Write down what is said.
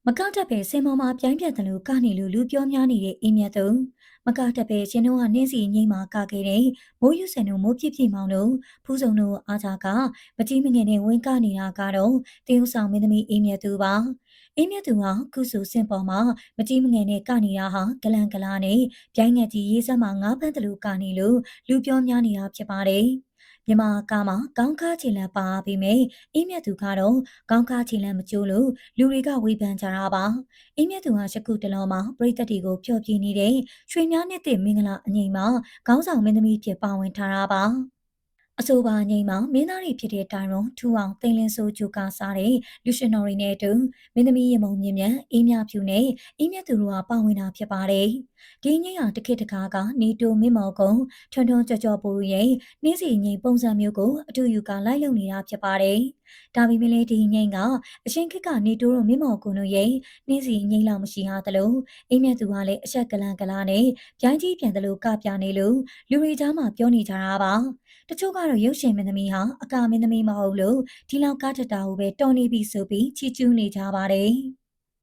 မကတက်ပဲစင်ပေါ်မှာပြိုင်းပြတ်တယ်လို့ကနေလို့လူပြောများနေတဲ့အင်းမြတ်သူမကတက်ပဲရှင်တို့ကနှင်းစီငိမ့်မှာကခဲ့တဲ့မိုးယူစင်တို့မိုးပြပြမောင်တို့ဖူးစုံတို့အားကြကမကြီးမငယ်နဲ့ဝင်ကနေတာကတော့တင်းဥဆောင်မင်းသမီးအင်းမြတ်သူပါအင်းမြတ်သူဟာခုဆိုစင်ပေါ်မှာမကြီးမငယ်နဲ့ကနေတာဟာဂလန်ဂလာနဲ့ပြိုင်းငက်ကြီးရေးစက်မှာငါးပန်းတလူကနေလို့လူပြောများနေတာဖြစ်ပါတယ်မြန်မာကားမှာကောင်းကားချီလန်ပါပြီးမိအင်းမြတ်သူကတော့ကောင်းကားချီလန်မကျိုးလို့လူတွေကဝေဖန်ကြတာပါအင်းမြတ်သူဟာရှကုတလောမှာပရိသတ်တွေကိုဖျော်ပြနေတဲ့ရွှေများနှစ်တဲ့မင်္ဂလာအငိမ့်မှာခေါင်းဆောင်မင်းသမီးဖြစ်ပါဝင်ထားတာပါအဆိုပါငိမ့်မှာမင်းသားတွေဖြစ်တဲ့တိုင်ရွန်ထူအောင်တိန်လင်းဆိုဂျိုကာစားတဲ့လူရှင်တော်တွေနဲ့အတူမင်းသမီးရမုံမြင့်မြတ်အေးမြဖြူနဲ့အေးမြတ်သူတို့ကပါဝင်တာဖြစ်ပါတယ်ဒီငိမ့်ဟာတစ်ခေတ်တစ်ခါကနေတိုမင်းမော်ကုံထွန်းထွန်းကြော်ကြော်ပူရဲ့နှင်းစီငိမ့်ပုံစံမျိုးကိုအတူယူကလိုက်လုံနေတာဖြစ်ပါတယ်ဒါပေမဲ့လည်းဒီငိမ့်ကအရှင်ခေတ်ကနေတိုတို့မင်းမော်ကုံတို့ရဲ့နှင်းစီငိမ့်လောက်မရှိဟာသလိုအေးမြတ်သူကလည်းအဆက်ကလန်ကလာနဲ့ပြိုင်းကြီးပြန်တယ်လို့ကပြနေလို့လူတွေကြားမှာပြောနေကြတာပါတချို့ကတော့ရုပ်ရှင်မင်းသမီးဟာအကာမင်းသမီးမဟုတ်လို့ဒီလောက်ကားထတာကိုပဲတော်နေပြီဆိုပြီးချီးကျူးနေကြပါတယ်